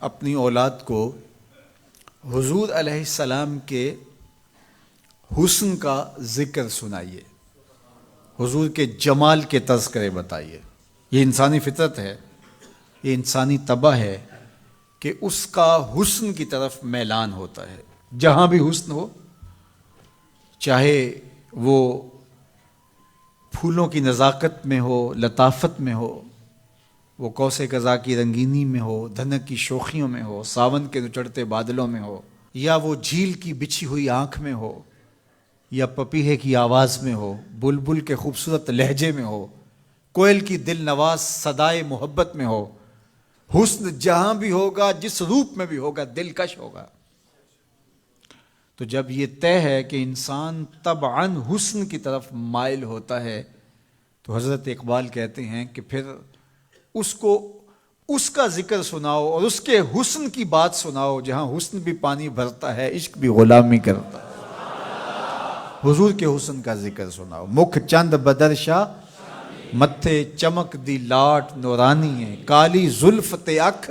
اپنی اولاد کو حضور علیہ السلام کے حسن کا ذکر سنائیے، حضور کے جمال کے تذکرے بتائیے۔ یہ انسانی فطرت ہے، یہ انسانی طبع ہے کہ اس کا حسن کی طرف میلان ہوتا ہے۔ جہاں بھی حسن ہو، چاہے وہ پھولوں کی نزاکت میں ہو، لطافت میں ہو، وہ کوسے قضا کی رنگینی میں ہو، دھنک کی شوخیوں میں ہو، ساون کے چڑھتے بادلوں میں ہو، یا وہ جھیل کی بچھی ہوئی آنکھ میں ہو، یا پپیہے کی آواز میں ہو، بلبل کے خوبصورت لہجے میں ہو، کوئل کی دل نواز صدائے محبت میں ہو، حسن جہاں بھی ہوگا، جس روپ میں بھی ہوگا، دلکش ہوگا۔ تو جب یہ طے ہے کہ انسان طبعاً حسن کی طرف مائل ہوتا ہے، تو حضرت اقبال کہتے ہیں کہ پھر اس کو اس کا ذکر سناؤ اور اس کے حسن کی بات سناؤ، جہاں حسن بھی پانی بھرتا ہے، عشق بھی غلامی کرتا ہے۔ حضور کے حسن کا ذکر سناؤ۔ مکھ چند بدرشا متھے چمک دی لاٹ نورانی ہے، کالی زلف تے اکھ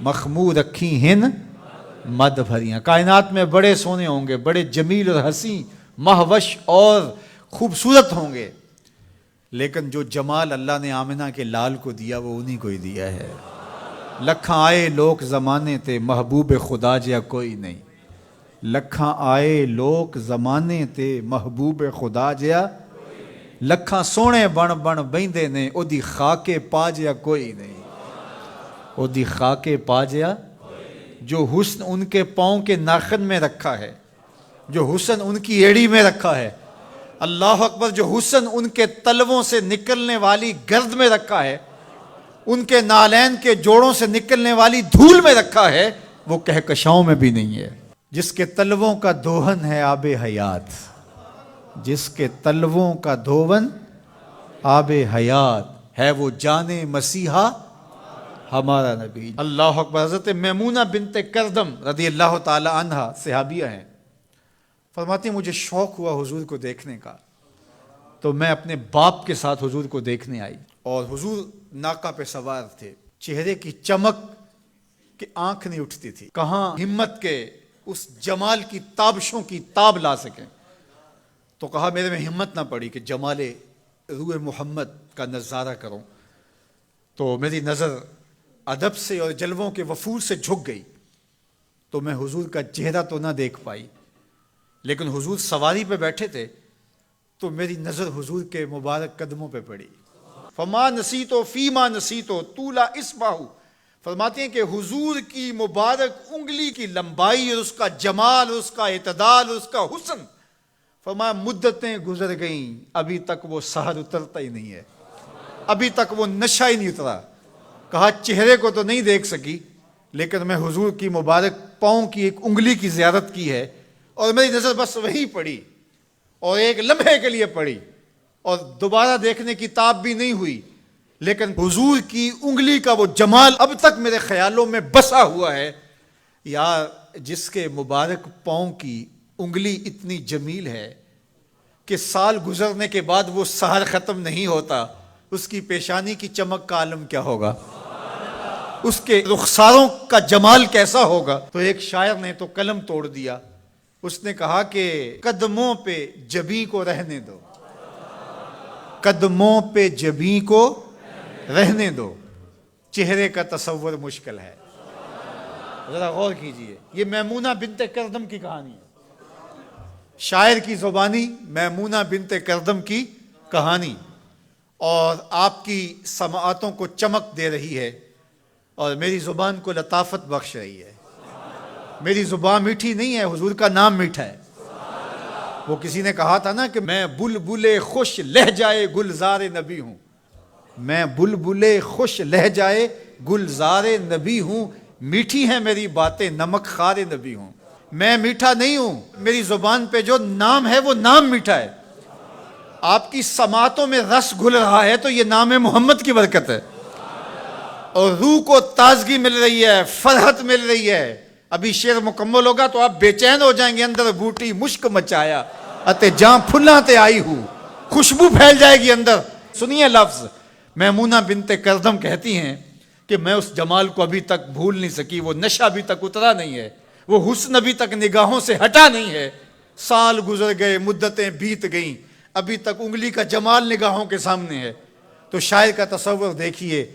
مخمور رکھی ہن مد بھریاں۔ کائنات میں بڑے سونے ہوں گے، بڑے جمیل اور حسین، مہوش اور خوبصورت ہوں گے، لیکن جو جمال اللہ نے آمنہ کے لال کو دیا وہ انہی کو ہی دیا ہے۔ لکھاں آئے لوگ زمانے تے محبوب خدا جیا کوئی نہیں، لکھاں آئے لوگ زمانے تے محبوب خدا جیا، لکھاں سونے بن بن بیندے نے او دی خاکے پا جیا کوئی نہیں، او دی خاکے پا جیا۔ جو حسن ان کے پاؤں کے ناخن میں رکھا ہے، جو حسن ان کی ایڑی میں رکھا ہے، اللہ اکبر، جو حسن ان کے تلووں سے نکلنے والی گرد میں رکھا ہے، ان کے نالین کے جوڑوں سے نکلنے والی دھول میں رکھا ہے، وہ کہکشاؤں میں بھی نہیں ہے۔ جس کے تلووں کا دھون ہے آب حیات، جس کے تلووں کا دھون آب حیات ہے، وہ جان مسیحا ہمارا نبی۔ اللہ اکبر۔ حضرت میمونہ بنت کردم رضی اللہ تعالی عنہ صحابیہ ہیں، فرماتی ہیں مجھے شوق ہوا حضور کو دیکھنے کا، تو میں اپنے باپ کے ساتھ حضور کو دیکھنے آئی، اور حضور ناقہ پہ سوار تھے، چہرے کی چمک کہ آنکھ نہیں اٹھتی تھی، کہاں ہمت کے اس جمال کی تابشوں کی تاب لا سکیں۔ تو کہا میرے میں ہمت نہ پڑی کہ جمال روح محمد کا نظارہ کروں، تو میری نظر ادب سے اور جلووں کے وفور سے جھک گئی، تو میں حضور کا چہرہ تو نہ دیکھ پائی، لیکن حضور سواری پہ بیٹھے تھے تو میری نظر حضور کے مبارک قدموں پہ پڑی۔ فما نسیتو فیما نسیتو طولا اصبعہ، فرماتے ہیں کہ حضور کی مبارک انگلی کی لمبائی اور اس کا جمال اور اس کا اعتدال اور اس کا حسن، فرمایا مدتیں گزر گئیں، ابھی تک وہ سحر اترتا ہی نہیں ہے، ابھی تک وہ نشہ ہی نہیں اترا۔ کہا چہرے کو تو نہیں دیکھ سکی، لیکن میں حضور کی مبارک پاؤں کی ایک انگلی کی زیارت کی ہے، اور میری نظر بس وہی پڑی، اور ایک لمحے کے لیے پڑی، اور دوبارہ دیکھنے کی تاب بھی نہیں ہوئی، لیکن حضور کی انگلی کا وہ جمال اب تک میرے خیالوں میں بسا ہوا ہے۔ یا جس کے مبارک پاؤں کی انگلی اتنی جمیل ہے کہ سال گزرنے کے بعد وہ سحر ختم نہیں ہوتا، اس کی پیشانی کی چمک کا عالم کیا ہوگا، اس کے رخساروں کا جمال کیسا ہوگا۔ تو ایک شاعر نے تو قلم توڑ دیا، اس نے کہا کہ قدموں پہ جبیں کو رہنے دو، قدموں پہ جبیں کو رہنے دو، چہرے کا تصور مشکل ہے۔ ذرا غور کیجئے، یہ میمونہ بنت کردم کی کہانی ہے، شاعر کی زبانی میمونہ بنت کردم کی کہانی، اور آپ کی سماعتوں کو چمک دے رہی ہے، اور میری زبان کو لطافت بخش رہی ہے۔ میری زبان میٹھی نہیں ہے، حضور کا نام میٹھا ہے۔ وہ کسی نے کہا تھا نا کہ میں بلبل خوش لہجائے گلزار نبی ہوں، میں بلبل خوش لہجائے گلزار نبی ہوں، میٹھی ہیں میری باتیں نمک خار نبی ہوں۔ میں میٹھا نہیں ہوں، میری زبان پہ جو نام ہے وہ نام میٹھا ہے۔ آپ کی سماعتوں میں رس گھل رہا ہے تو یہ نام محمد کی برکت ہے، اور روح کو تازگی مل رہی ہے، فرحت مل رہی ہے۔ ابھی شعر مکمل ہوگا تو آپ بے چین ہو جائیں گے، اندر بوٹی مشک مچایا اتے جہاں پھلاں تے آئی ہوں، خوشبو پھیل جائے گی اندر۔ سنیے لفظ، میمونہ بنت کردم کہتی ہیں کہ کہ میں اس جمال کو ابھی تک بھول نہیں سکی، وہ نشہ ابھی تک اترا نہیں ہے، وہ حسن ابھی تک نگاہوں سے ہٹا نہیں ہے، سال گزر گئے، مدتیں بیت گئیں، ابھی تک انگلی کا جمال نگاہوں کے سامنے ہے۔ تو شاعر کا تصور دیکھیے،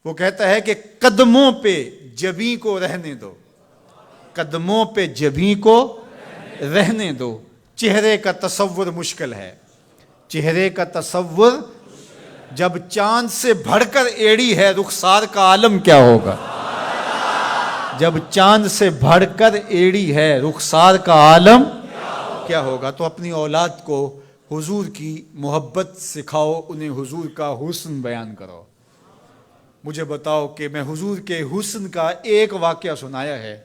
وہ کہتا ہے کہ قدموں پہ جبیں کو رہنے دو، قدموں پہ جبیں کو رہنے دو، چہرے کا تصور مشکل ہے، چہرے کا تصور، جب چاند سے بڑھ کر ایڑی ہے رخسار کا عالم کیا ہوگا، جب چاند سے بڑھ کر ایڑی ہے رخسار کا عالم کیا ہوگا۔ تو اپنی اولاد کو حضور کی محبت سکھاؤ، انہیں حضور کا حسن بیان کرو۔ مجھے بتاؤ کہ میں حضور کے حسن کا ایک واقعہ سنایا ہے،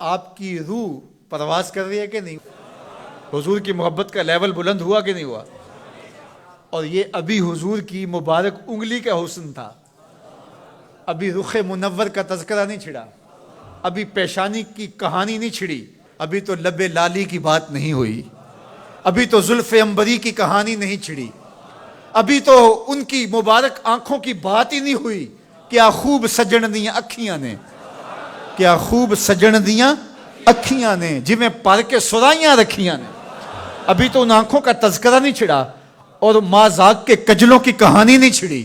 آپ کی روح پرواز کر رہی ہے کہ نہیں؟ حضور کی محبت کا لیول بلند ہوا کہ نہیں ہوا؟ اور یہ ابھی حضور کی مبارک انگلی کا حسن تھا، ابھی رخ منور کا تذکرہ نہیں چھڑا، ابھی پیشانی کی کہانی نہیں چھڑی، ابھی تو لب لالی کی بات نہیں ہوئی، ابھی تو زلف عنبری کی کہانی نہیں چھڑی، ابھی تو ان کی مبارک آنکھوں کی بات ہی نہیں ہوئی۔ کیا خوب سجن دیاں اکھیاں نے، کیا خوب سجن دیاں اکھیاں نے، جویں پر کے سرائیاں رکھیاں نے، ابھی تو ان آنکھوں کا تذکرہ نہیں چھڑا، اور مازاق کے کجلوں کی کہانی نہیں چھڑی،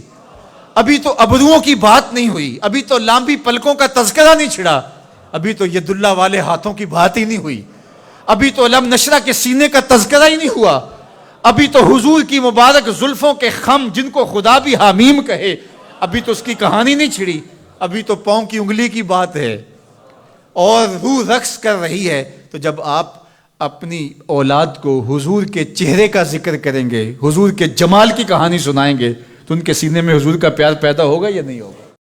ابھی تو ابروؤں کی بات نہیں ہوئی، ابھی تو لامبی پلکوں کا تذکرہ نہیں چھڑا، ابھی تو ید اللہ والے ہاتھوں کی بات ہی نہیں ہوئی، ابھی تو علم نشرہ کے سینے کا تذکرہ ہی نہیں ہوا، ابھی تو حضور کی مبارک زلفوں کے خم جن کو خدا بھی حمیم کہے، ابھی تو اس کی کہانی نہیں چھڑی، ابھی تو پاؤں کی انگلی کی بات ہے، اور روح رقص کر رہی ہے۔ تو جب آپ اپنی اولاد کو حضور کے چہرے کا ذکر کریں گے، حضور کے جمال کی کہانی سنائیں گے، تو ان کے سینے میں حضور کا پیار پیدا ہوگا یا نہیں ہوگا؟